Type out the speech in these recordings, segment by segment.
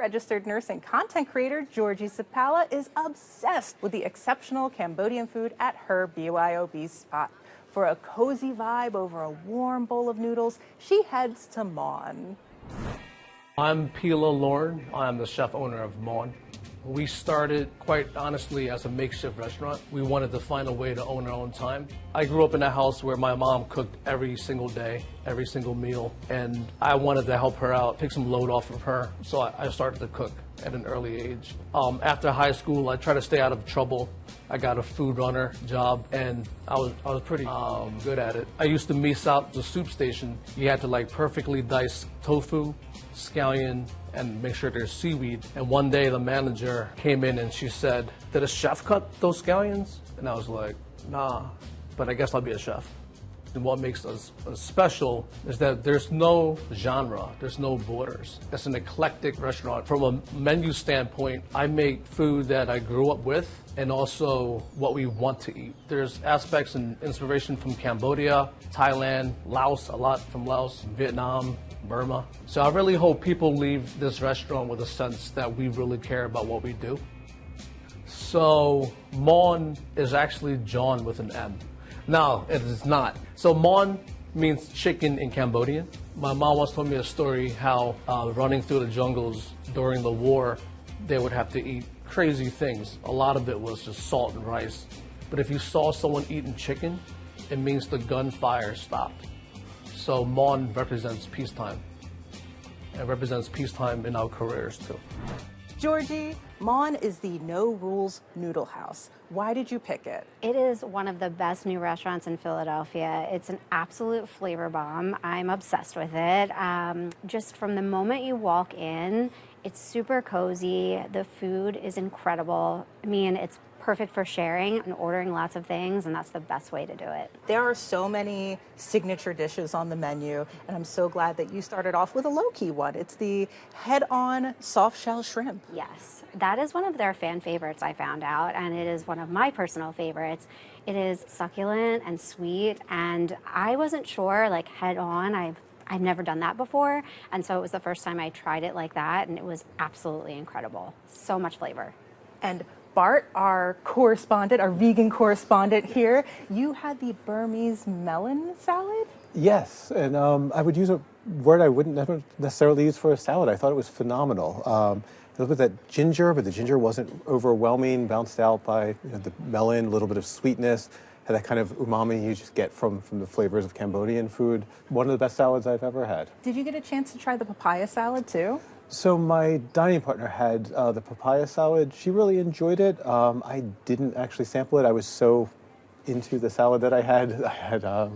Registered nurse and content creator Georgie Sapala is obsessed with the exceptional Cambodian food at her BYOB spot. For a cozy vibe over a warm bowl of noodles, she heads to Mawn. I'm Phila Lorn. I'm the chef owner of Mawn. We started, quite honestly, as a makeshift restaurant. We wanted to find a way to own our own time. I grew up in a house where my mom cooked every single day, every single meal, and I wanted to help her out, take some load off of her, so I started to cook at an early age. After high school, I tried to stay out of trouble. I got a food runner job, and I was pretty good at it. I used to miss out the soup station. You had to perfectly dice tofu, scallion, and make sure there's seaweed. And one day the manager came in and she said, "Did a chef cut those scallions?" And I was like, "Nah, but I guess I'll be a chef." And what makes us special is that there's no genre, there's no borders. It's an eclectic restaurant. From a menu standpoint, I make food that I grew up with and also what we want to eat. There's aspects and inspiration from Cambodia, Thailand, Laos, a lot from Laos, Vietnam, Burma. So I really hope people leave this restaurant with a sense that we really care about what we do. So Mawn is actually John with an M. No, it is not. So Mawn means chicken in Cambodian. My mom once told me a story how running through the jungles during the war, they would have to eat crazy things. A lot of it was just salt and rice. But if you saw someone eating chicken, it means the gunfire stopped. So Mawn represents peacetime. It represents peacetime in our careers too. Georgie, Mawn is the no-rules noodle house. Why did you pick it? It is one of the best new restaurants in Philadelphia. It's an absolute flavor bomb. I'm obsessed with it. Just from the moment you walk in, it's super cozy. The food is incredible. I mean, it's perfect for sharing and ordering lots of things, and that's the best way to do it. There are so many signature dishes on the menu, and I'm so glad that you started off with a low-key one. It's the head-on soft-shell shrimp. Yes, that is one of their fan favorites, I found out, and it is one of my personal favorites. It is succulent and sweet, and I wasn't sure, head-on, I've never done that before, and so it was the first time I tried it like that, and it was absolutely incredible. So much flavor. And Bart, our correspondent, our vegan correspondent here, you had the Burmese melon salad? Yes, and I would use a word I wouldn't never necessarily use for a salad. I thought it was phenomenal. A little bit of that ginger, but the ginger wasn't overwhelming, bounced out by the melon, a little bit of sweetness, had that kind of umami you just get from the flavors of Cambodian food. One of the best salads I've ever had. Did you get a chance to try the papaya salad too? So my dining partner had the papaya salad. She really enjoyed it. I didn't actually sample it. I was so into the salad that I had.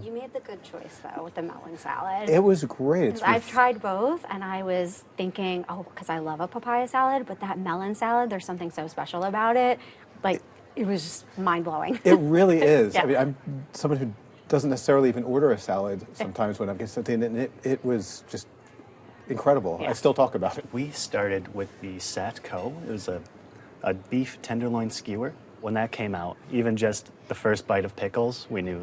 You made the good choice, though, with the melon salad. It was great. I've tried both, and I was thinking, because I love a papaya salad, but that melon salad, there's something so special about it. It was just mind-blowing. It really is. Yeah. I mean, I'm someone who doesn't necessarily even order a salad sometimes when I'm getting something, and it was just incredible. Yeah. I still talk about it. We started with the Sat Khao. It was a beef tenderloin skewer. When that came out, even just the first bite of pickles, we knew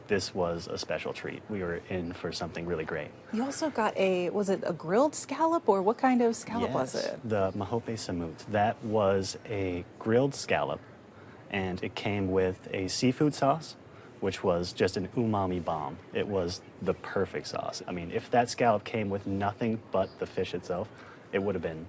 this was a special treat. We were in for something really great. You also got was it a grilled scallop, or what kind of scallop was it? The mahope samut. That was a grilled scallop, and it came with a seafood sauce, which was just an umami bomb. It was the perfect sauce. I mean, if that scallop came with nothing but the fish itself, it would have been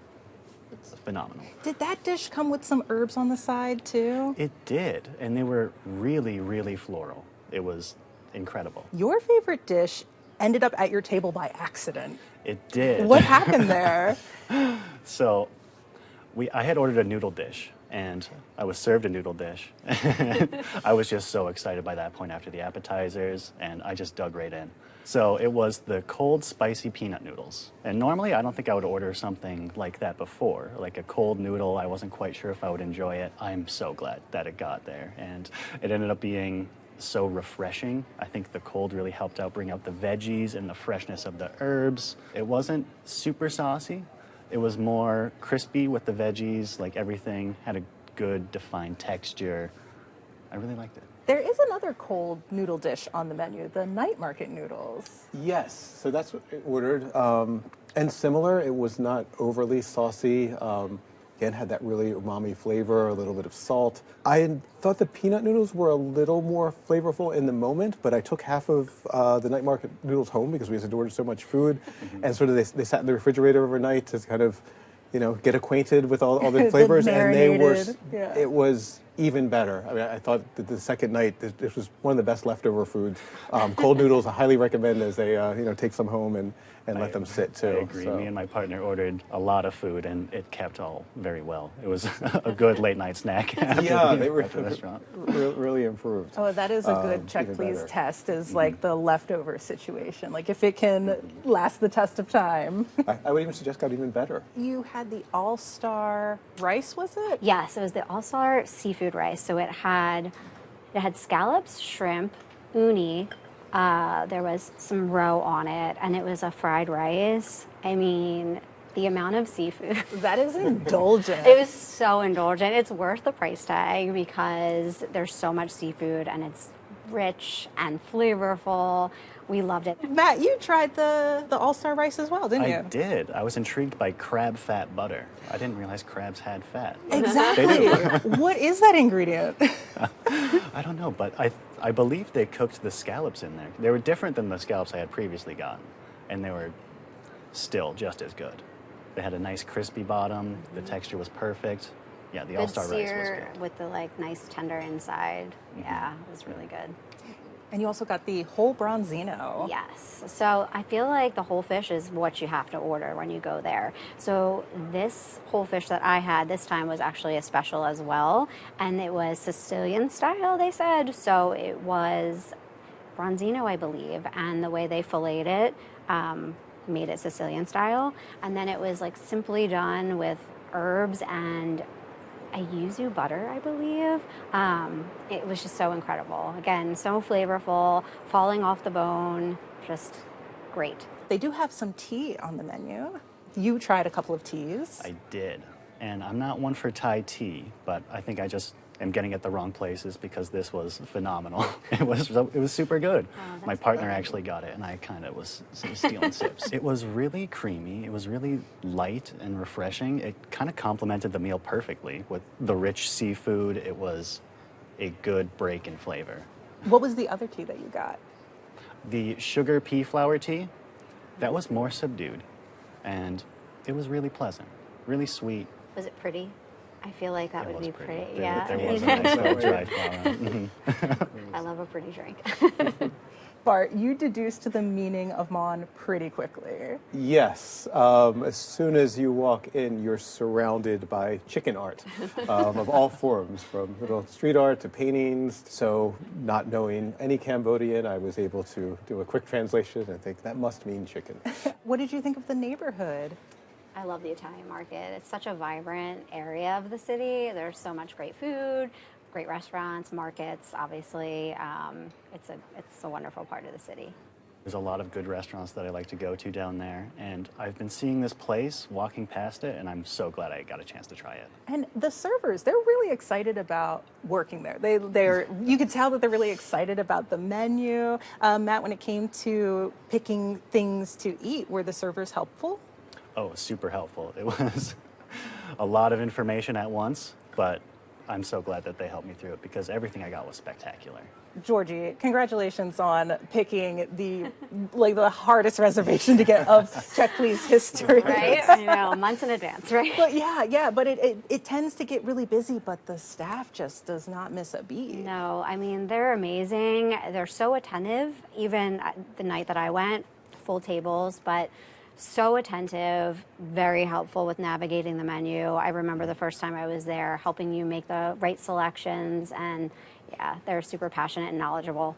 phenomenal. Did that dish come with some herbs on the side too? It did, and they were really, really floral. It was incredible. Your favorite dish ended up at your table by accident. It did. What happened there? So, I had ordered a noodle dish, and I was served a noodle dish. I was just so excited by that point after the appetizers, and I just dug right in. So it was the cold, spicy peanut noodles. And normally I don't think I would order something like that before, like a cold noodle. I wasn't quite sure if I would enjoy it. I'm so glad that it got there, and it ended up being so refreshing. I think the cold really helped out bring out the veggies and the freshness of the herbs. It wasn't super saucy. It was more crispy with the veggies, everything had a good defined texture. I really liked it. There is another cold noodle dish on the menu, the night market noodles. Yes, so that's what I ordered. And similar, it was not overly saucy. Again, had that really umami flavor, a little bit of salt. I thought the peanut noodles were a little more flavorful in the moment, but I took half of the night market noodles home because we had ordered so much food, and sort of they sat in the refrigerator overnight to kind of, get acquainted with all the flavors, and they were. Marinated, yeah. It was even better. I mean, I thought that the second night this was one of the best leftover foods. Cold noodles, I highly recommend as they take some home and let them sit too. I agree. So. Me and my partner ordered a lot of food, and it kept all very well. It was a good late night snack after, They were after the restaurant. really improved. Oh, that is a good check, even please better. test is like the leftover situation. Like if it can last the test of time. I would even suggest got even better. You had the all-star rice, was it? Yes, it was the all-star seafood rice. So it had scallops, shrimp, uni. There was some roe on it, and it was a fried rice. I mean, the amount of seafood. That is indulgent. It was so indulgent. It's worth the price tag because there's so much seafood, and it's rich and flavorful. We loved it. Matt, you tried the all-star rice as well, didn't you? I did. I was intrigued by crab fat butter. I didn't realize crabs had fat. Exactly. What is that ingredient? I don't know, but I believe they cooked the scallops in there. They were different than the scallops I had previously gotten, and they were still just as good. They had a nice crispy bottom. The texture was perfect. Yeah, the Good all-star rice was sear good. with the nice tender inside. Yeah, it was really good. And you also got the whole bronzino. Yes. So I feel like the whole fish is what you have to order when you go there. So this whole fish that I had this time was actually a special as well. And it was Sicilian style, they said. So it was bronzino, I believe. And the way they filleted it made it Sicilian style. And then it was simply done with herbs and a yuzu butter, I believe. It was just so incredible. Again, so flavorful, falling off the bone, just great. They do have some tea on the menu. You tried a couple of teas. I did. And I'm not one for Thai tea, but I think I just am getting at the wrong places because this was phenomenal. It was super good. that's My partner good. actually got it, and I kind of was stealing sips. It was really creamy. It was really light and refreshing. It kind of complemented the meal perfectly with the rich seafood. It was a good break in flavor. What was the other tea that you got? The sugar pea flower tea, that was more subdued, and it was really pleasant, really sweet. Was it pretty? I feel like that It would was be pretty. pretty. There, Yeah. there was a nice little dry flower. Mhm. I love a pretty drink. Bart, you deduced the meaning of Mawn pretty quickly. Yes. As soon as you walk in, you're surrounded by chicken art of all forms, from little street art to paintings. So, not knowing any Cambodian, I was able to do a quick translation and think that must mean chicken. What did you think of the neighborhood? I love the Italian market. It's such a vibrant area of the city. There's so much great food, great restaurants, markets, obviously. It's a wonderful part of the city. There's a lot of good restaurants that I like to go to down there, and I've been seeing this place, walking past it, and I'm so glad I got a chance to try it. And the servers, they're really excited about working there. You could tell that they're really excited about the menu. Matt, when it came to picking things to eat, were the servers helpful? Oh, super helpful. It was a lot of information at once, but I'm so glad that they helped me through it because everything I got was spectacular. Georgie, congratulations on picking the hardest reservation to get of Check Please history. Right? I know, months in advance, right? But but it tends to get really busy, but the staff just does not miss a beat. No, I mean, they're amazing. They're so attentive. Even the night that I went, full tables, but so attentive, very helpful with navigating the menu. I remember the first time I was there helping you make the right selections, and yeah, they're super passionate and knowledgeable.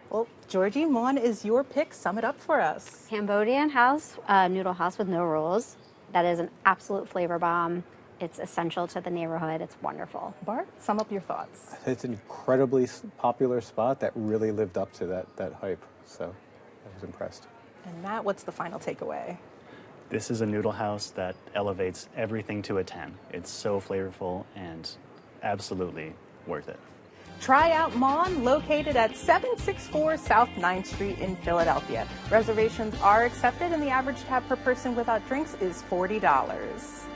Well, Georgie, Mawn is your pick. Sum it up for us. Cambodian house, noodle house with no rules. That is an absolute flavor bomb. It's essential to the neighborhood. It's wonderful. Bart, sum up your thoughts. It's an incredibly popular spot that really lived up to that hype. So I was impressed. And Matt, what's the final takeaway? This is a noodle house that elevates everything to a 10. It's so flavorful and absolutely worth it. Try out Mawn, located at 764 South 9th Street in Philadelphia. Reservations are accepted, and the average tab per person without drinks is $40.